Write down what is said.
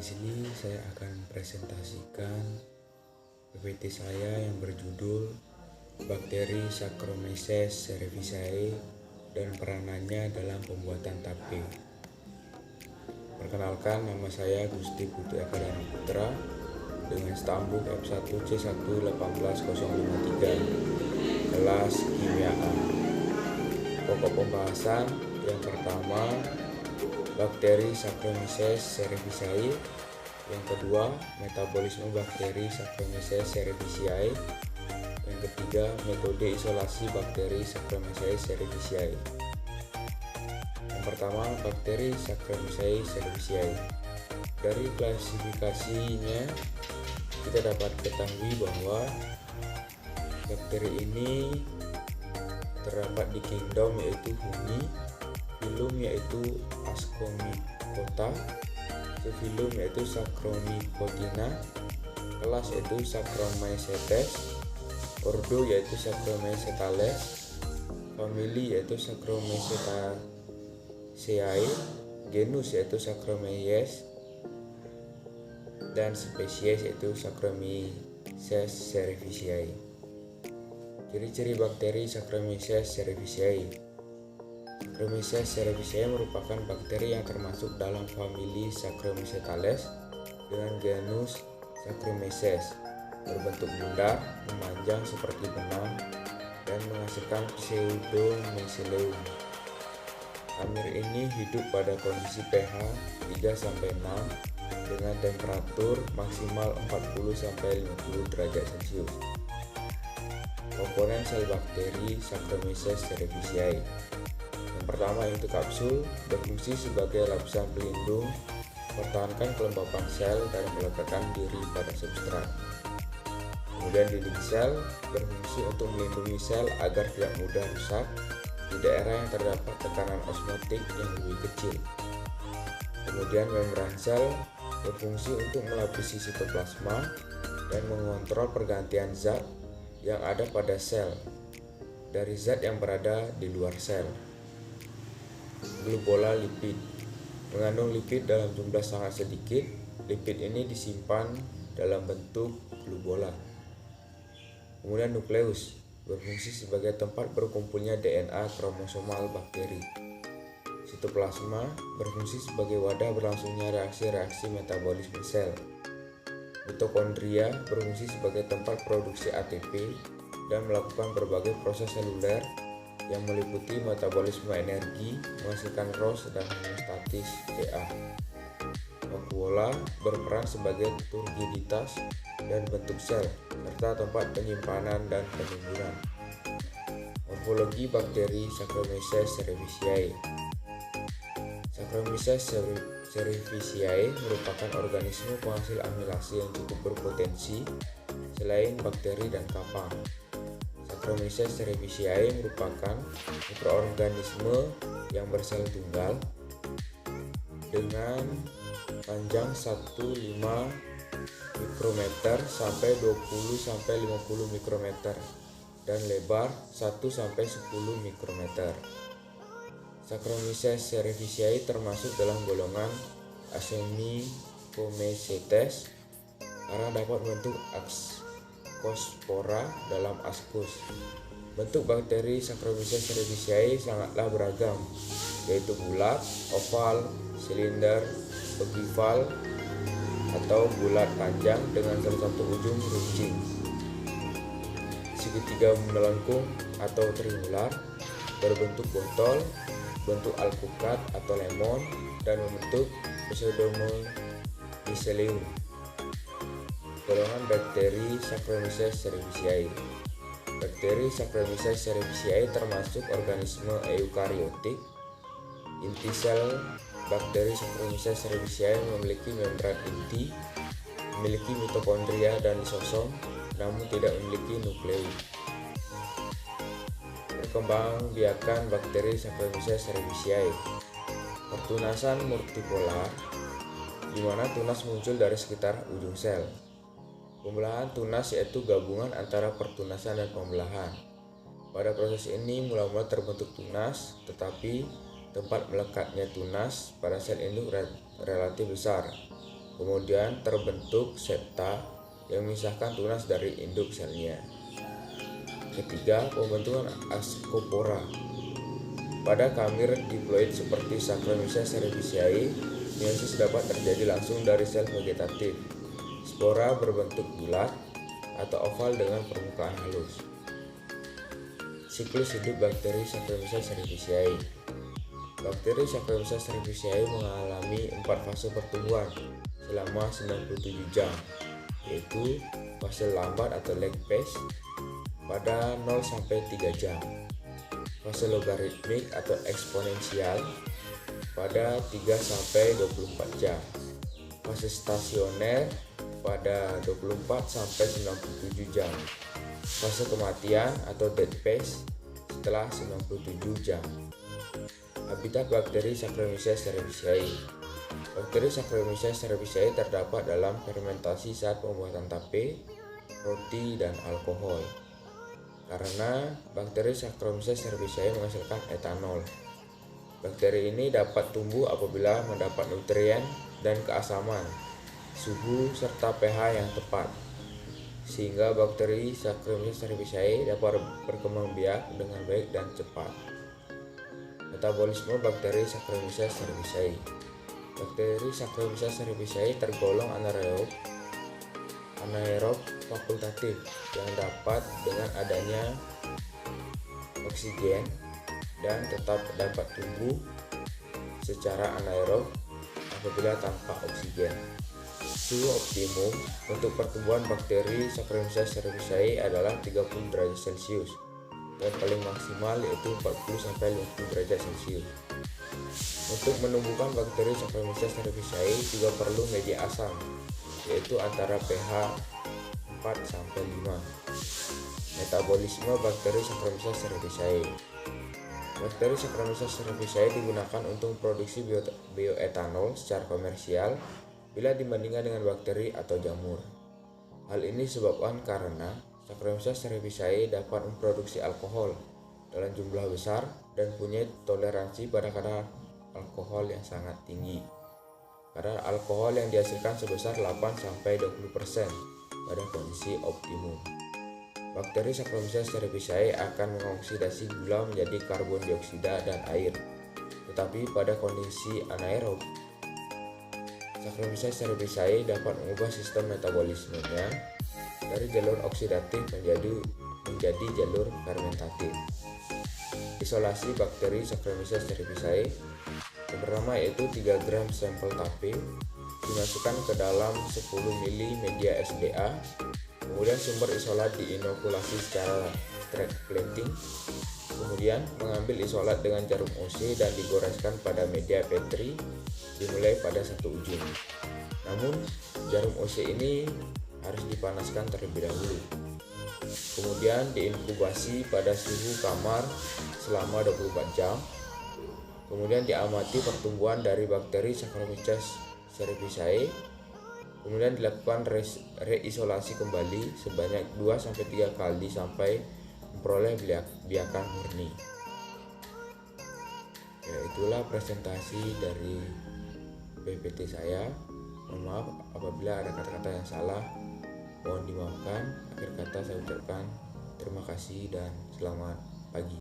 Di sini saya akan presentasikan PPT saya yang berjudul Bakteri Saccharomyces cerevisiae dan peranannya dalam pembuatan tape. Perkenalkan, nama saya Gusti Putu Eka Dana Putra dengan stambuk F1C1181053, kelas Kimia A. Pokok pembahasan yang pertama, bakteri Saccharomyces cerevisiae. Yang kedua, metabolisme bakteri Saccharomyces cerevisiae. Yang ketiga, metode isolasi bakteri Saccharomyces cerevisiae. Yang pertama, bakteri Saccharomyces cerevisiae. Dari klasifikasinya kita dapat ketahui bahwa bakteri ini terdapat di kingdom yaitu Huni, filum yaitu Ascomycota, subfilum yaitu Saccharomycotina, kelas yaitu Saccharomycetes, ordo yaitu Saccharomycetales, famili yaitu Saccharomycetaceae, genus yaitu Saccharomyces, dan spesies yaitu Saccharomyces cerevisiae. Ciri-ciri bakteri Saccharomyces cerevisiae. Saccharomyces cerevisiae merupakan bakteri yang termasuk dalam famili Saccharomycetales dengan genus Saccharomyces, berbentuk bundar, memanjang seperti benang, dan menghasilkan pseudomycelium. Amir ini hidup pada kondisi pH 3-6 dengan temperatur maksimal 40-50 derajat Celcius. Komponen sel bakteri Saccharomyces cerevisiae. Yang pertama yaitu kapsul, berfungsi sebagai lapisan pelindung, mempertahankan kelembapan sel dan meletakkan diri pada substrat. Kemudian dinding sel berfungsi untuk melindungi sel agar tidak mudah rusak di daerah yang terdapat tekanan osmotik yang lebih kecil. Kemudian membran sel berfungsi untuk melapisi sitoplasma dan mengontrol pergantian zat yang ada pada sel dari zat yang berada di luar sel. Glubula lipid mengandung lipid dalam jumlah sangat sedikit. Lipid ini disimpan dalam bentuk glubula. Kemudian nukleus berfungsi sebagai tempat berkumpulnya DNA kromosomal bakteri. Sitoplasma berfungsi sebagai wadah berlangsungnya reaksi-reaksi metabolisme sel. Mitokondria berfungsi sebagai tempat produksi ATP dan melakukan berbagai proses seluler yang meliputi metabolisme energi, menghasilkan ROS dan homeostatis Ca. Vakuola berperan sebagai turgiditas dan bentuk sel, serta tempat penyimpanan dan penimbunan. Morfologi bakteri Saccharomyces cerevisiae. Saccharomyces cerevisiae merupakan organisme penghasil amilase yang cukup berpotensi selain bakteri dan kapang. Saccharomyces cerevisiae merupakan mikroorganisme yang bersel tunggal dengan panjang 1,5 mikrometer sampai 20-50 mikrometer dan lebar 1-10 mikrometer. Saccharomyces cerevisiae termasuk dalam golongan Ascomycetes karena dapat membentuk ascospora dalam ascus. Bentuk bakteri Saccharomyces cerevisiae sangatlah beragam, yaitu bulat, oval, silinder, ogival, atau bulat panjang dengan salah satu ujung runcing, segitiga melengkung atau triangular, berbentuk botol, bentuk alpukat atau lemon, dan membentuk pseudomycelium. Golongan bakteri Saccharomyces cerevisiae. Bakteri Saccharomyces cerevisiae termasuk organisme eukariotik. Inti sel bakteri Saccharomyces cerevisiae memiliki membran inti, memiliki mitokondria dan lisosom, namun tidak memiliki nukleus. Perkembangbiakan bakteri Saccharomyces cerevisiae. Pertunasan multipolar, di mana tunas muncul dari sekitar ujung sel. Pembelahan tunas yaitu gabungan antara pertunasan dan pembelahan. Pada proses ini mula-mula terbentuk tunas, tetapi tempat melekatnya tunas pada sel induk relatif besar. Kemudian terbentuk septa yang memisahkan tunas dari induk selnya. Ketiga, pembentukan ascopora. Pada kamir diploid seperti Saccharomyces cerevisiae, meiosis dapat terjadi langsung dari sel vegetatif. Spora berbentuk bulat atau oval dengan permukaan halus. Siklus hidup bakteri Saccharomyces cerevisiae. Bakteri Saccharomyces cerevisiae mengalami 4 fase pertumbuhan selama 97 jam, yaitu fase lambat atau lag phase pada 0-3 jam, fase logaritmik atau eksponensial pada 3-24 jam, fase stasioner pada 24-97 jam, fase kematian atau dead phase setelah 97 jam. Habitat bakteri Saccharomyces cerevisiae. Bakteri Saccharomyces cerevisiae terdapat dalam fermentasi saat pembuatan tape, roti, dan alkohol. Karena bakteri Saccharomyces cerevisiae menghasilkan etanol. Bakteri ini dapat tumbuh apabila mendapat nutrien dan keasaman, suhu, serta pH yang tepat, sehingga bakteri Saccharomyces cerevisiae dapat berkembang biak dengan baik dan cepat. Metabolisme bakteri Saccharomyces cerevisiae. Bakteri Saccharomyces cerevisiae tergolong anaerob fakultatif yang dapat dengan adanya oksigen dan tetap dapat tumbuh secara anaerob apabila tanpa oksigen. Suhu optimum untuk pertumbuhan bakteri Saccharomyces cerevisiae adalah 30 derajat Celcius dan paling maksimal yaitu 40-50 derajat Celcius. Untuk menumbuhkan bakteri Saccharomyces cerevisiae juga perlu media asam, yaitu antara pH 4-5. Metabolisme bakteri Saccharomyces cerevisiae. Bakteri Saccharomyces cerevisiae digunakan untuk produksi bioetanol secara komersial bila dibandingkan dengan bakteri atau jamur. Hal ini disebabkan karena Saccharomyces cerevisiae dapat memproduksi alkohol dalam jumlah besar dan punya toleransi pada kadar alkohol yang sangat tinggi. Kadar alkohol yang dihasilkan sebesar 8-20% pada kondisi optimum. Bakteri Saccharomyces cerevisiae akan mengoksidasi gula menjadi karbon dioksida dan air. Tetapi pada kondisi anaerob, Saccharomyces cerevisiae dapat mengubah sistem metabolismenya dari jalur oksidatif menjadi jalur fermentatif. Isolasi bakteri Saccharomyces cerevisiae. Yang pertama yaitu 3 gram sampel tape dimasukkan ke dalam 10 ml media SDA. Kemudian sumber isolat diinokulasi secara straight plating. Kemudian mengambil isolat dengan jarum OC dan digoreskan pada media Petri dimulai pada satu ujung. Namun jarum OC ini harus dipanaskan terlebih dahulu. Kemudian diinkubasi pada suhu kamar selama 24 jam. Kemudian diamati pertumbuhan dari bakteri Saccharomyces cerevisiae. Kemudian dilakukan reisolasi kembali sebanyak 2-3 kali sampai memperoleh biakan murni. Ya, itulah presentasi dari PPT saya. Mohon maaf apabila ada kata-kata yang salah, mohon dimaafkan. Akhir kata saya ucapkan terima kasih dan selamat pagi.